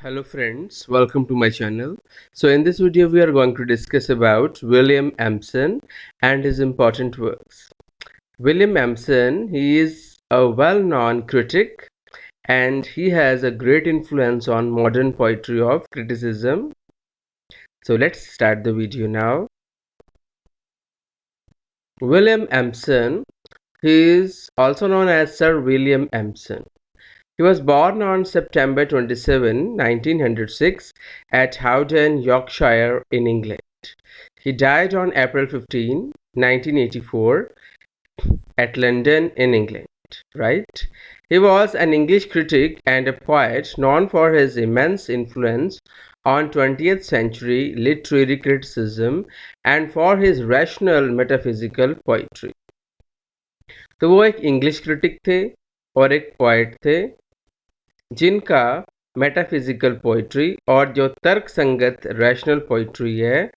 Hello friends, welcome to my channel. So in this video we are going to discuss about William Empson and his important works. William Empson, he is a well-known critic and he has a great influence on modern poetry of criticism. So let's start the video now. William Empson, he is also known as Sir William Empson. He was born on September 27, 1906 at Howden, Yorkshire in England. He died on April 15, 1984 at London in England, right? He was an English critic and a poet known for his immense influence on 20th century literary criticism and for his rational metaphysical poetry. तो वो एक English critic थे और एक poet थे जिनका metaphysical poetry और जो तर्क संगत रैशनल पोइट्री है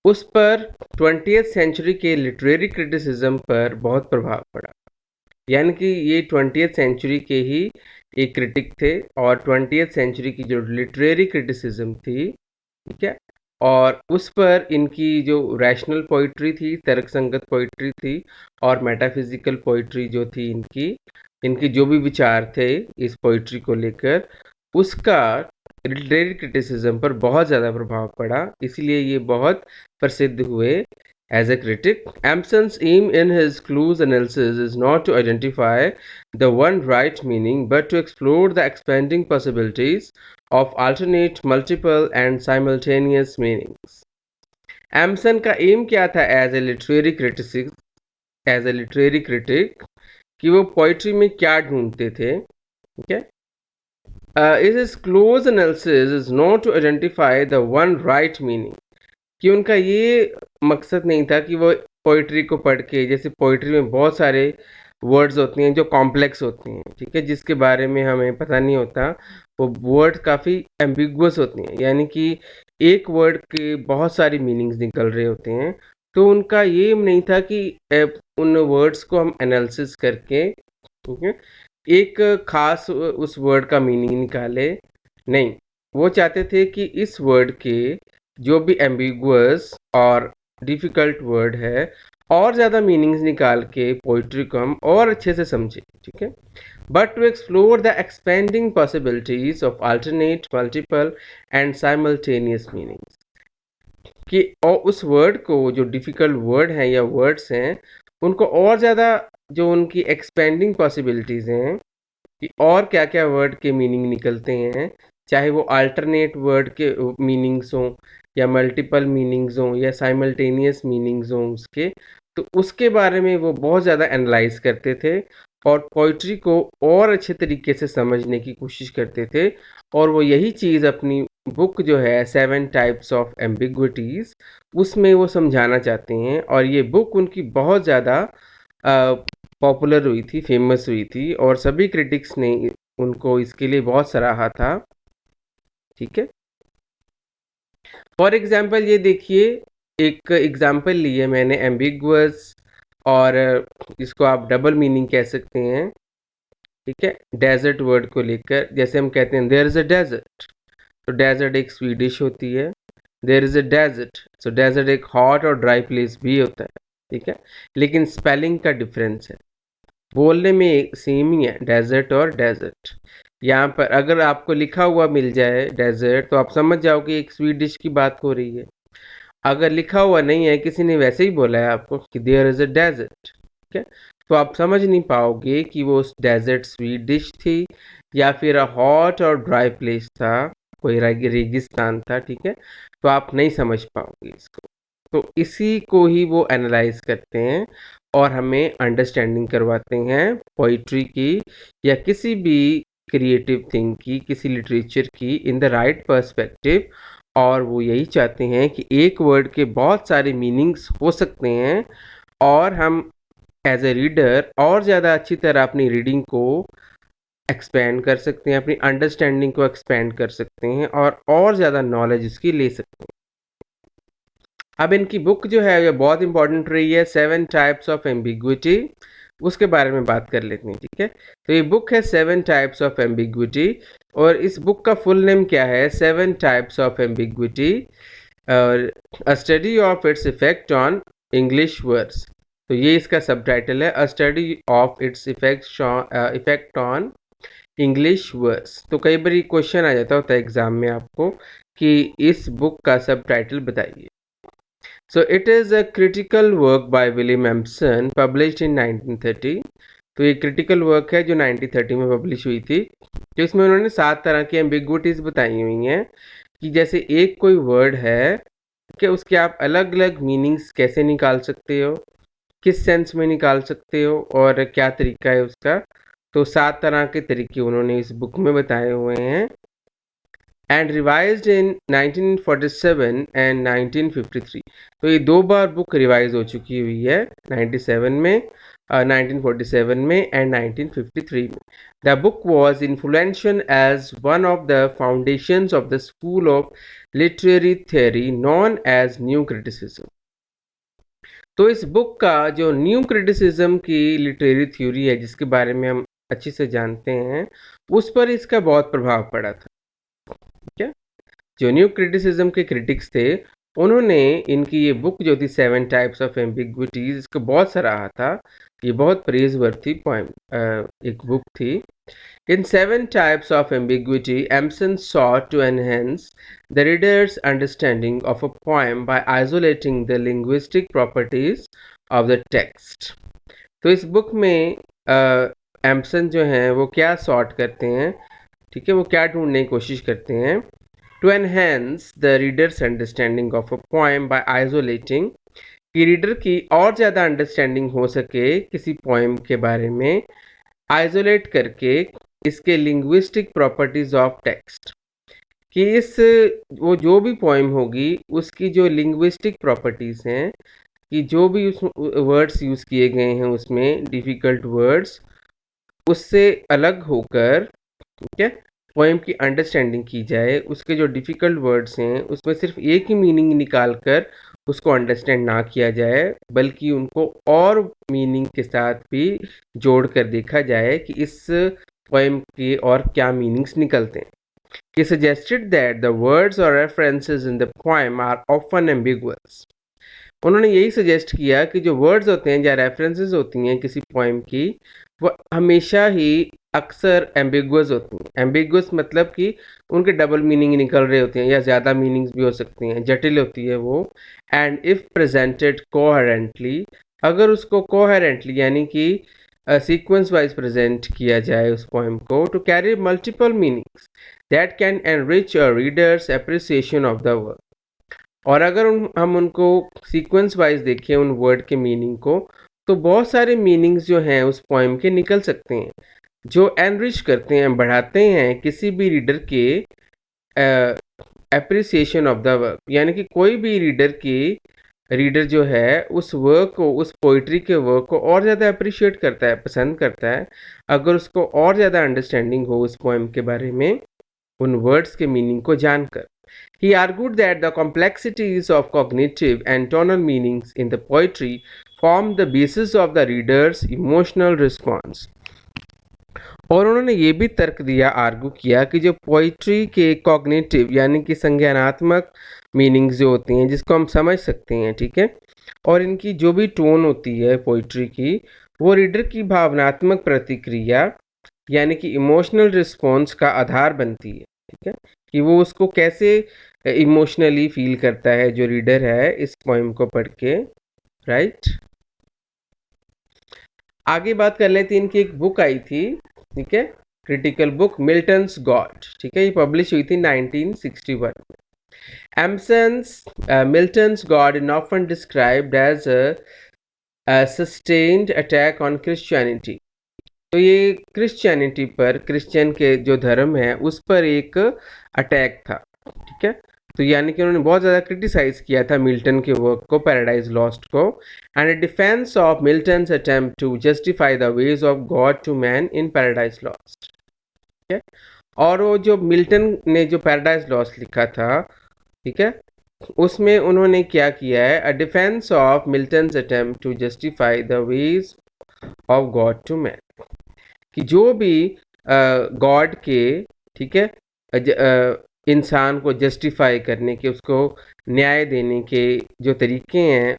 उस पर 20th सेंचुरी के लिटरेरी क्रिटिसिज्म पर बहुत प्रभाव पड़ा। यानी कि ये 20th सेंचुरी के ही एक क्रिटिक थे और 20th सेंचुरी की जो लिटरेरी क्रिटिसिज्म थी, ठीक है, और उस पर इनकी जो रैशनल पोइट्री थी, तर्क संगत पोइट्री थी और मेटाफिजिकल पोइट्री जो थी इनकी जो भी विचार थे इस पोइट्री को लेकर, उसका लिटरेरी क्रिटिसिज्म पर बहुत ज़्यादा प्रभाव पड़ा, इसलिए ये बहुत प्रसिद्ध हुए as a critic. Empson's aim in his clues analysis is not to identify the one right meaning but to explore the expanding possibilities of alternate, multiple and simultaneous meanings. Empson का एम क्या था as a literary critic कि वो poetry में क्या ढूंढते थे, ठीक है. His close analysis is not to identify the one right meaning. कि उनका ये मकसद नहीं था कि वो पोइट्री को पढ़ के, जैसे पोइट्री में बहुत सारे वर्ड्स होते हैं जो कॉम्प्लेक्स होते हैं, ठीक है, जिसके बारे में हमें पता नहीं होता, वो वर्ड काफ़ी एम्बिगुअस होते हैं, यानी कि एक वर्ड के बहुत सारी मीनिंग्स निकल रहे होते हैं. तो उनका ये नहीं था कि उन वर्ड्स को हम एनालिसिस करके, ठीक है, एक खास उस वर्ड का मीनिंग निकाले. नहीं, वो चाहते थे कि इस वर्ड के जो भी एम्बिगुअस और डिफ़िकल्ट वर्ड है और ज़्यादा मीनिंग्स निकाल के पोइट्री को हम और अच्छे से समझें, ठीक है. But to explore the expanding possibilities of alternate, multiple and simultaneous meanings, कि और उस वर्ड को, जो डिफ़िकल्ट वर्ड हैं या वर्ड्स हैं, उनको और ज़्यादा जो उनकी एक्सपेंडिंग पॉसिबिलिटीज़ हैं कि और क्या क्या वर्ड के मीनिंग निकलते हैं, चाहे वो अल्टरनेट वर्ड के मीनिंग्स हों या मल्टीपल मीनिंग्स हों या साइमल्टेनियस मीनिंग्स हों उसके, तो उसके बारे में वो बहुत ज़्यादा एनालाइज करते थे और पोइट्री को और अच्छे तरीके से समझने की कोशिश करते थे. और वो यही चीज़ अपनी बुक जो है 7 टाइप्स ऑफ एम्बिग्विटीज़, उसमें वो समझाना चाहते हैं. और ये बुक उनकी बहुत ज़्यादा पॉपुलर हुई थी, फेमस हुई थी और सभी क्रिटिक्स ने उनको इसके लिए बहुत सराहा था, ठीक है. फॉर एग्जाम्पल ये देखिए, एक एग्जाम्पल लिए मैंने एम्बिगुअस और इसको आप डबल मीनिंग कह सकते हैं, ठीक है, डेजर्ट वर्ड को लेकर. जैसे हम कहते हैं देयर इज़ अ डेजर्ट, तो डेजर्ट एक स्वीडिश होती है. There is a desert, so desert एक हॉट और ड्राई प्लेस भी होता है, ठीक है, लेकिन स्पेलिंग का डिफरेंस है, बोलने में सेम ही है डेजर्ट और डेजर्ट. यहाँ पर अगर आपको लिखा हुआ मिल जाए डेजर्ट तो आप समझ जाओ कि एक स्वीडिश की बात हो रही है. अगर लिखा हुआ नहीं है, किसी ने वैसे ही बोला है आपको कि देयर इज़ अ डेजर्ट, ठीक है, तो आप समझ नहीं पाओगे कि वो डेजर्ट स्वीडिश थी या फिर हॉट और ड्राई प्लेस था, कोई रेगिस्तान था, ठीक है, तो आप नहीं समझ पाओगे इसको. तो इसी को ही वो एनालाइज करते हैं और हमें अंडरस्टैंडिंग करवाते हैं पोइट्री की या किसी भी क्रिएटिव थिंग की, किसी लिटरेचर की इन द राइट पर्सपेक्टिव. और वो यही चाहते हैं कि एक वर्ड के बहुत सारे मीनिंग्स हो सकते हैं और हम एज ए रीडर और ज़्यादा अच्छी तरह अपनी रीडिंग को एक्सपेंड कर सकते हैं, अपनी अंडरस्टैंडिंग को एक्सपेंड कर सकते हैं और ज़्यादा नॉलेज इसकी ले सकते हैं. अब इनकी बुक जो है ये बहुत इंपॉर्टेंट रही है, 7 टाइप्स ऑफ एम्बिग्विटी. उसके बारे में बात कर लेते हैं, ठीक है। तो ये बुक है 7 टाइप्स ऑफ एम्बिग्विटी, और इस बुक का फुल नेम क्या है, 7 types of ambiguity, a study of its effect on English words. तो ये इसका सब टाइटल है, अ study of its effect on English words. तो कई बार क्वेश्चन आ जाता होता है एग्जाम में आपको कि इस बुक का सब टाइटल बताइए। So it is a critical work by William Empson published in 1930। तो ये क्रिटिकल वर्क है जो 1930 में पब्लिश हुई थी। तो इसमें उन्होंने 7 तरह की एम्बिग्विटीज़ बताई हुई हैं कि जैसे एक कोई वर्ड है कि उसके आप अलग अलग मीनिंग्स कैसे निकाल सकते हो, किस सेंस में निकाल सकते हो, और क्या तरीका है उसका। तो 7 तरह के तरीके उन्होंने इस बुक में बताए हुए हैं। And revised in 1947 and 1953। तो ये 2 बार बुक रिवाइज हो चुकी हुई है, 97 में, 1947 में एंड 1953 में। The book was influential as one of the foundations of the school of literary theory known as new criticism. तो इस बुक का जो न्यू क्रिटिसिज्म की लिटरेरी थ्योरी है, जिसके बारे में हम अच्छे से जानते हैं, उस पर इसका बहुत प्रभाव पड़ा था, ठीक है। जो न्यू क्रिटिसिज्म के क्रिटिक्स थे, उन्होंने इनकी ये बुक जो थी 7 टाइप्स ऑफ एम्बिग्विटीज, इसको बहुत सराहा था। ये बहुत प्रेज वर्थी पोएम एक बुक थी। In 7 types of ambiguity, Emerson sought to enhance the reader's understanding of a poem by isolating the linguistic properties of the text. तो इस बुक में एम्पसन जो हैं वो क्या सॉर्ट करते हैं, ठीक है, वो क्या ढूंढने की कोशिश करते हैं, to enhance the readers understanding of a poem by isolating, कि रीडर की और ज़्यादा अंडरस्टैंडिंग हो सके किसी पोएम के बारे में, आइसोलेट करके इसके लिंग्विस्टिक प्रॉपर्टीज ऑफ टेक्स्ट, कि इस वो जो भी पोएम होगी उसकी जो लिंग्विस्टिक प्रॉपर्टीज हैं, कि जो भी उस वर्ड्स यूज़ किए गए हैं उसमें डिफ़िकल्ट वर्ड्स, उससे अलग होकर, ठीक है, पोएम की अंडरस्टैंडिंग की जाए। उसके जो डिफ़िकल्ट वर्ड्स हैं उसमें सिर्फ एक ही मीनिंग निकाल कर उसको अंडरस्टैंड ना किया जाए, बल्कि उनको और मीनिंग के साथ भी जोड़ कर देखा जाए कि इस पोएम के और क्या मीनिंग्स निकलते हैं। He suggested that the words or references in the poem are often ambiguous. उन्होंने यही सजेस्ट किया कि जो वर्ड्स होते हैं या रेफरेंसेस होती हैं किसी पोएम की, वो हमेशा ही अक्सर एम्बिगुअस होती हैं। एम्बिगुअस मतलब कि उनके डबल मीनिंग निकल रहे होते हैं या ज़्यादा मीनिंग्स भी हो सकती हैं, जटिल होती है वो। एंड इफ़ प्रेजेंटेड कोहेरेंटली, अगर उसको कोहेरेंटली यानी कि सीक्वेंस वाइज प्रेजेंट किया जाए उस पोएम को, to carry multiple meanings that can enrich a readers appreciation of the work. और अगर हम उनको सीक्वेंस वाइज देखें उन वर्ड के मीनिंग को, तो बहुत सारे मीनिंग्स जो हैं उस पोएम के निकल सकते हैं, जो एनरिच करते हैं, बढ़ाते हैं किसी भी रीडर के एप्रिसिएशन ऑफ द वर्क। यानी कि कोई भी रीडर जो है उस वर्क को, उस पोइट्री के वर्क को और ज़्यादा अप्रिशिएट करता है, पसंद करता है, अगर उसको और ज़्यादा अंडरस्टैंडिंग हो उस पोएम के बारे में, उन वर्ड्स के मीनिंग को जानकर। He argued that the complexities of cognitive and tonal meanings in the poetry form the basis of the reader's emotional response. और उन्होंने ये भी तर्क दिया, आर्गू किया कि जो पोइट्री के कॉग्निटिव यानी कि संज्ञानात्मक मीनिंग्स जो होती हैं, जिसको हम समझ सकते हैं, ठीक है, और इनकी जो भी टोन होती है पोइट्री की, वो रीडर की भावनात्मक प्रतिक्रिया यानी कि इमोशनल रिस्पॉन्स का आधार बनती है, ठीक है, कि वो उसको कैसे इमोशनली फील करता है जो रीडर है इस पोएम को पढ़ के, राइट। आगे बात कर लेते हैं, इनकी एक बुक आई थी, ठीक है, क्रिटिकल बुक, मिल्टन्स गॉड, ठीक है, ये पब्लिश हुई थी 1961 में। Empson's Milton's God is often described as a sustained attack on Christianity. तो ये क्रिश्चियनिटी पर, क्रिश्चियन के जो धर्म है उस पर एक अटैक था, ठीक है। तो यानी कि उन्होंने बहुत ज़्यादा क्रिटिसाइज किया था मिल्टन के वर्क को, पैराडाइज लॉस्ट को, and a defence of Milton's attempt to justify the ways of God to man in Paradise Lost, ठीक है। और वो जो मिल्टन ने जो पैराडाइज लॉस्ट लिखा था, ठीक है, उसमें उन्होंने क्या किया है, a defence of Milton's attempt to justify the ways of God to man, कि जो भी गॉड के, ठीक है, इंसान को जस्टिफाई करने के, उसको न्याय देने के जो तरीके हैं,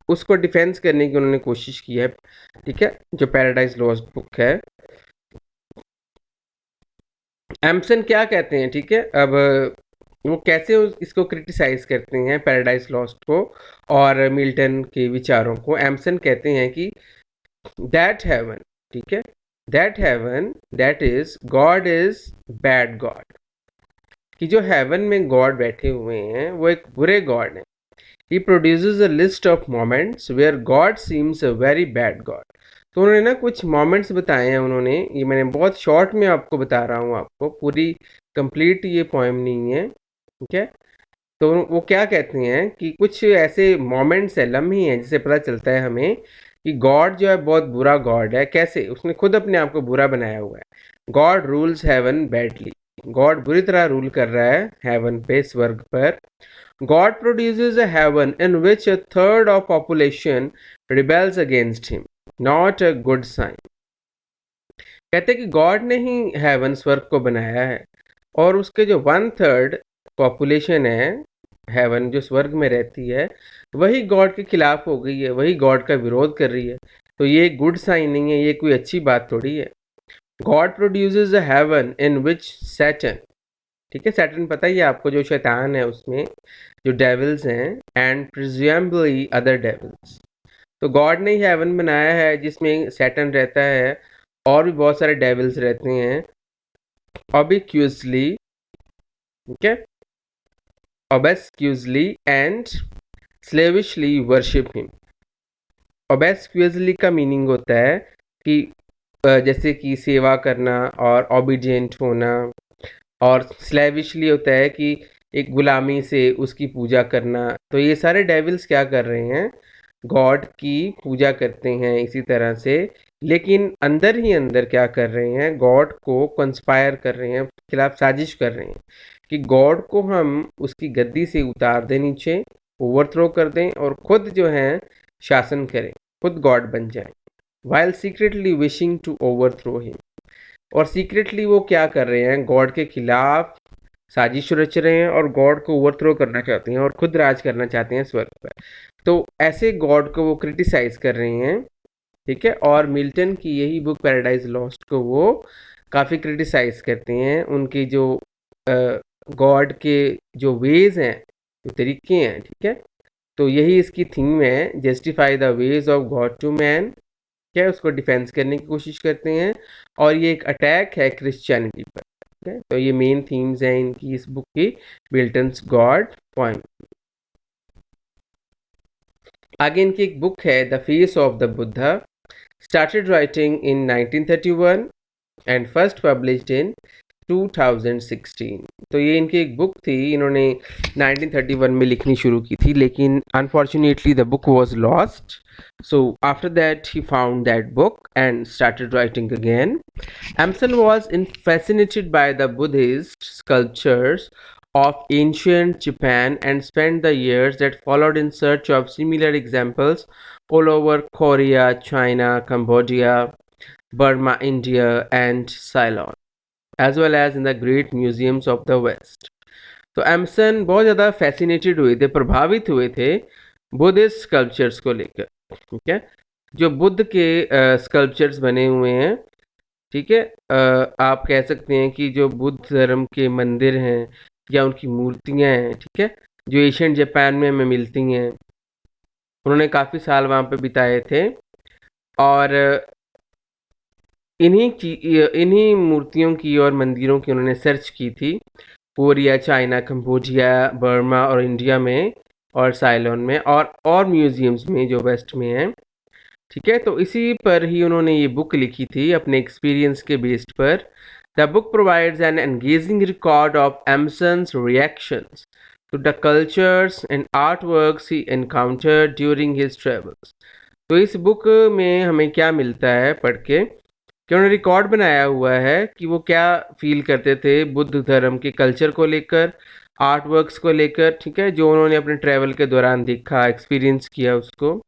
उसको डिफेंस करने की उन्होंने कोशिश की है, ठीक है, जो पैराडाइज लॉस्ट बुक है। एम्सन क्या कहते हैं, ठीक है, अब वो कैसे इसको क्रिटिसाइज करते हैं पैराडाइज लॉस्ट को और मिल्टन के विचारों को। एम्सन कहते हैं कि दैट हेवन, ठीक है, that heaven that is God is bad God, कि जो हेवन में गॉड बैठे हुए हैं वो एक बुरे गॉड हैं। He produces a list of moments where God seems a very bad God. तो उन्होंने ना कुछ मोमेंट्स बताए हैं उन्होंने, ये मैंने बहुत शॉर्ट में आपको बता रहा हूँ, आपको पूरी कंप्लीट ये पोएम नहीं है, ठीक है। तो वो क्या कहते हैं कि कुछ ऐसे मोमेंट्स है, लम्हे हैं, जिससे पता चलता है हमें कि गॉड जो है बहुत बुरा गॉड है। कैसे? उसने खुद अपने आप को बुरा बनाया हुआ है। God rules heaven badly, God बुरी तरह रूल कर रहा है हेवन पे, स्वर्ग पर। God produces a heaven in which a third of population rebels against him, not a good sign. कहते हैं कि गॉड ने ही हेवन, स्वर्ग को बनाया है, और उसके जो 1/3 पॉपुलेशन है हेवन, जो स्वर्ग में रहती है, वही गॉड के खिलाफ हो गई है, वही गॉड का विरोध कर रही है। तो ये गुड साइन नहीं है, ये कोई अच्छी बात थोड़ी है। God produces a heaven in which Saturn, ठीक है, सैटर्न पता ही है आपको, जो शैतान है उसमें जो डेविल्स हैं, एंड प्रिज्यूमबली अदर डेविल्स। तो गॉड ने ही हेवन बनाया है जिसमें सैटर्न रहता है और भी बहुत सारे डेविल्स रहते हैं। ऑबिक्यूजली, ठीक है, obsequiously and slavishly worship him। obsequiously का मीनिंग होता है कि जैसे कि सेवा करना और ओबीडिएंट होना, और स्लेविशली होता है कि एक गुलामी से उसकी पूजा करना। तो ये सारे डेविल्स क्या कर रहे हैं, गॉड की पूजा करते हैं इसी तरह से, लेकिन अंदर ही अंदर क्या कर रहे हैं, गॉड को कंस्पायर कर रहे हैं, खिलाफ साजिश कर रहे हैं कि गॉड को हम उसकी गद्दी से उतार दें नीचे, ओवरथ्रो कर दें, और खुद जो है शासन करें, खुद गॉड बन जाए। While secretly wishing to overthrow him, और सीक्रेटली वो क्या कर रहे हैं, गॉड के खिलाफ साजिश रच रहे हैं और गॉड को ओवरथ्रो करना चाहते हैं और खुद राज करना चाहते हैं स्वर्ग पर। तो ऐसे गॉड को वो क्रिटिसाइज कर रहे हैं, ठीक है। और मिल्टन की यही बुक पैराडाइज लॉस्ट को वो काफ़ी क्रिटिसाइज करते हैं, उनके जो गॉड के जो वेज हैं, जो तरीके हैं, ठीक है। तो यही इसकी थीम है, justify the ways of God to man, क्या है, उसको डिफेंस करने की कोशिश करते हैं, और ये एक अटैक है क्रिश्चियनिटी पर, ठीक है। तो ये मेन थीम्स हैं इनकी, इस बुक की, मिल्टन्स गॉड पोएम। आगे इनकी एक बुक है the face of the Buddha, started writing in 1931 and first published in 2016। तो ये इनकी एक बुक थी, इन्होंने 1931 में लिखनी शुरू की थी, लेकिन unfortunately the book was lost. So after that he found that book and started writing again। Emerson was fascinated by the Buddhist sculptures of ancient Japan and spent the years that followed in search of similar examples all over Korea, China, Cambodia, Burma, India, and Ceylon, as well as in the great museums of the West। तो एमसन बहुत ज़्यादा fascinated हुए थे, प्रभावित हुए थे Buddhist sculptures को लेकर, ठीक है, जो बुद्ध के स्कल्पचर्स बने हुए हैं, ठीक है। आप कह सकते हैं कि जो बुद्ध धर्म के मंदिर हैं या उनकी मूर्तियां हैं, ठीक है, जो एशियन जापान में हमें मिलती हैं, उन्होंने काफ़ी साल वहाँ पे बिताए थे, और इन्हीं मूर्तियों की और मंदिरों की उन्होंने सर्च की थी, कोरिया, चाइना, कंबोडिया, बर्मा और इंडिया में, और साइलोन में, और म्यूजियम्स में जो वेस्ट में हैं, ठीक है। तो इसी पर ही उन्होंने ये बुक लिखी थी अपने एक्सपीरियंस के बेस्ड पर। The book provides an engaging record of Empson's reactions to the cultures and artworks he encountered during his travels। तो इस बुक में हमें क्या मिलता है पढ़ के, कि उन्होंने रिकॉर्ड बनाया हुआ है कि वो क्या फील करते थे बुद्ध धर्म के कल्चर को लेकर, आर्ट वर्क्स को लेकर, ठीक है, जो उन्होंने अपने ट्रैवल के दौरान देखा, एक्सपीरियंस किया उसको।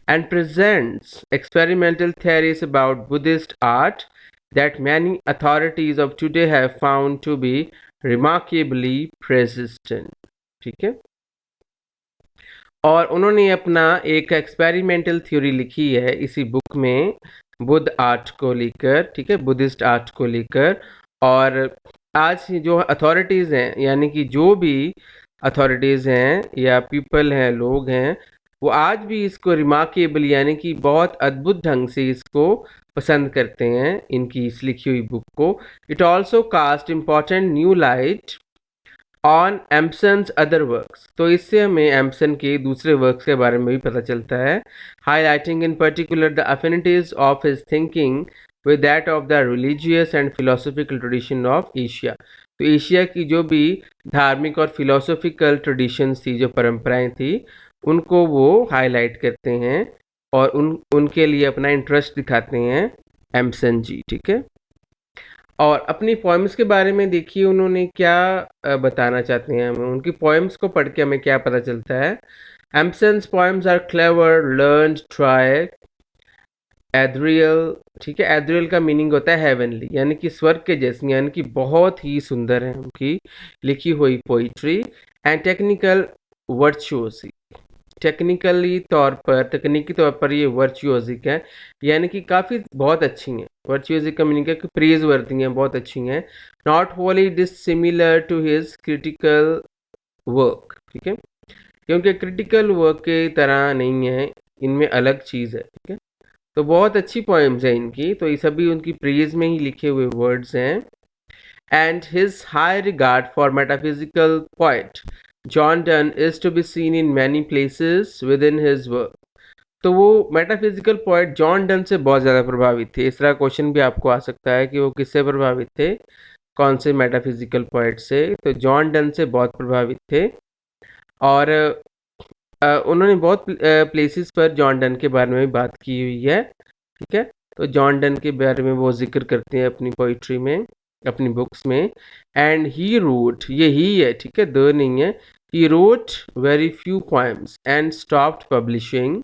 and presents experimental theories about Buddhist art that many authorities of today have found to be remarkably persistent. ठीक है, और उन्होंने अपना एक एक्सपेरिमेंटल थ्योरी लिखी है इसी बुक में बुद्ध आर्ट को लेकर, ठीक है, बुद्धिस्ट आर्ट को लेकर। और आज जो अथॉरिटीज़ हैं, यानी कि जो भी अथॉरिटीज़ हैं या पीपल हैं, लोग हैं, वो आज भी इसको रिमार्केबल यानी कि बहुत अद्भुत ढंग से इसको पसंद करते हैं, इनकी इस लिखी हुई बुक को। It also cast important new light on Empson's other works, तो इससे हमें एम्पसन के दूसरे वर्क्स के बारे में भी पता चलता है। Highlighting in particular the अफिनिटीज of his thinking with that of the religious and philosophical tradition of Asia. तो एशिया की जो भी धार्मिक और फिलोसॉफिकल ट्रेडिशंस थी, जो परंपराएं थी, उनको वो हाईलाइट करते हैं और उनके लिए अपना इंटरेस्ट दिखाते हैं एम्पसन जी, ठीक है। और अपनी पोएम्स के बारे में देखिए उन्होंने क्या बताना चाहते हैं हमें, उनकी पोएम्स को पढ़ के हमें क्या पता चलता है। Empson's poems are clever, learned, dry, ethereal, ठीक है। एथरियल का मीनिंग होता है हेवनली, यानी कि स्वर्ग के जैसी, यानी कि बहुत ही सुंदर है उनकी लिखी हुई पोइट्री। एंड टेक्निकल, वर्चुओसी, टेक्निकली तौर पर, तकनीकी तौर पर ये वर्चुओजिक है, यानी कि काफ़ी बहुत अच्छी हैं। वर्चुओजिक का मीनिंग है कि प्रेज वर्दी हैं, बहुत अच्छी हैं। Not wholly dissimilar to his critical work, ठीक है, क्योंकि क्रिटिकल वर्क के तरह नहीं है, इनमें अलग चीज़ है, ठीक है। तो बहुत अच्छी पोएम्स हैं इनकी, तो ये सभी उनकी प्रेज में ही लिखे हुए वर्ड्स हैं। And his high regard for metaphysical poet John Donne is to be seen in many places within his work. तो वो मेटाफिजिकल पोएट जॉन डन से बहुत ज़्यादा प्रभावित थे। इस तरह क्वेश्चन भी आपको आ सकता है कि वो किससे प्रभावित थे, कौन से मेटाफिजिकल पोएट से। तो जॉन डन से बहुत प्रभावित थे और उन्होंने बहुत प्लेसेस पर जॉन डन के बारे में भी बात की हुई है, ठीक है। तो जॉन डन के बारे में वो जिक्र करते हैं अपनी पोइट्री में, अपनी बुक्स में। एंड ही रोट, ये ही है, ठीक है, द नहीं है। He wrote very few poems and stopped publishing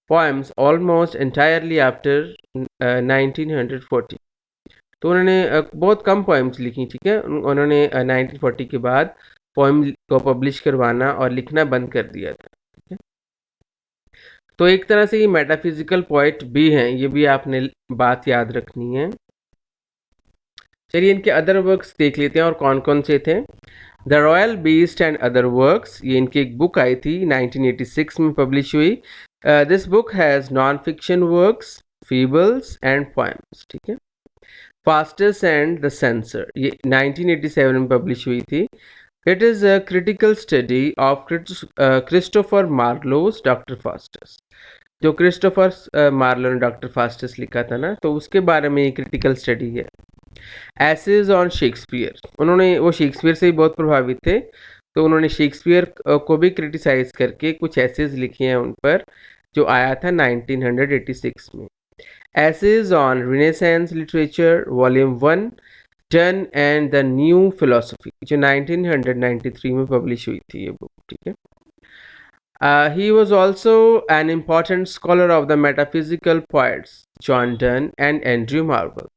poems almost entirely after 1940। तो उन्होंने बहुत कम पोएम्स लिखी, ठीक है। उन्होंने 1940 के बाद पोएम को पब्लिश करवाना और लिखना बंद कर दिया था, ठीक है। तो एक तरह से ये मेटाफिजिकल पोएट भी हैं, ये भी आपने बात याद रखनी है। चलिए इनके अदर वर्क्स देख लेते हैं और कौन कौन से थे। The royal beast and other works, ये इनकी एक बुक आई थी 1986 में पब्लिश हुई। This book has non fiction works, fables and poems, ठीक है। फास्टस एंड द सेंसर, ये 1987 में पब्लिश हुई थी। It is a critical study of Christopher Marlowe's doctor Faustus. जो क्रिस्टोफर मार्लो ने डॉक्टर फास्टस लिखा था ना, तो उसके बारे में ये क्रिटिकल स्टडी है। एसेज ऑन शेक्सपियर, उन्होंने, वो शेक्सपियर से ही बहुत प्रभावित थे, तो उन्होंने शेक्सपियर को भी क्रिटिसाइज करके कुछ एसेज लिखे हैं उन पर, जो आया था 1986 में। Essays on Renaissance literature volume 1, Donne and the new philosophy, जो 1993 में पब्लिश हुई थी ये बुक, ठीक है। He was also an important scholar of the metaphysical poets John Donne and Andrew Marvell,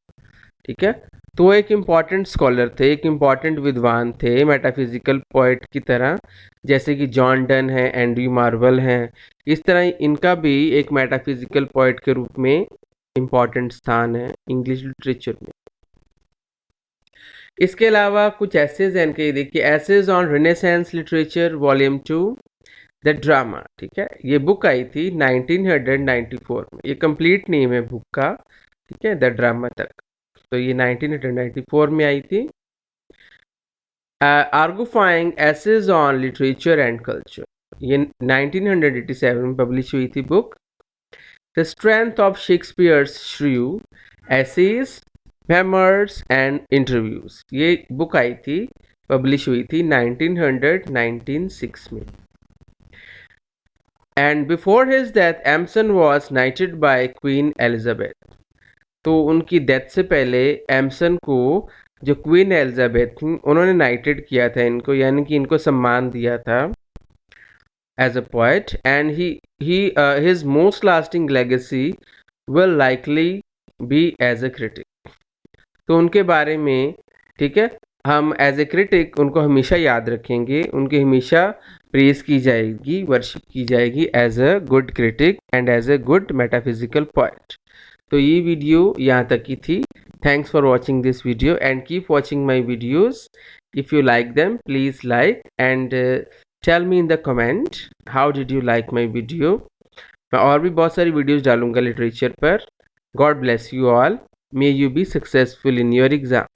ठीक है। तो एक इम्पॉर्टेंट स्कॉलर थे, एक इम्पॉर्टेंट विद्वान थे मेटाफिजिकल पोइट की तरह, जैसे कि जॉन डन है, एंड्रयू मार्वल हैं। इस तरह इनका भी एक मेटाफिजिकल पोइट के रूप में इम्पॉर्टेंट स्थान है इंग्लिश लिटरेचर में। इसके अलावा कुछ एसेज हैं इनके, देखिए, essays on Renaissance literature volume 2, the drama, ठीक है। ये बुक आई थी 1994 में, ये कंप्लीट नेम है बुक का, ठीक है, द ड्रामा तक। तो ये 1994 में आई थी। Arguifying essays on literature and culture, ये 1987 में पब्लिश हुई थी book. The strength of Shakespeare's shrew, essays, memoirs and interviews, ये बुक आई थी, पब्लिश हुई थी 1996 में। And before his death Empson was knighted by Queen Elizabeth, तो उनकी डेथ से पहले एम्सन को जो क्वीन एलिजाबेथ थी, उन्होंने नाइटेड किया था इनको, यानी कि इनको सम्मान दिया था। as a poet, and his most lasting legacy will likely be as a critic. तो उनके बारे में, ठीक है, हम एज ए क्रिटिक उनको हमेशा याद रखेंगे, उनकी हमेशा प्रेज की जाएगी, वर्शिप की जाएगी as a good critic and as a good metaphysical poet. तो ये वीडियो यहाँ तक की थी. Thanks for watching this video and keep watching my videos. If you like them please like and tell me in the comment how did you like my video. मैं और भी बहुत सारी वीडियोज़ डालूंगा लिटरेचर पर. God bless you all. May you be successful in your exam.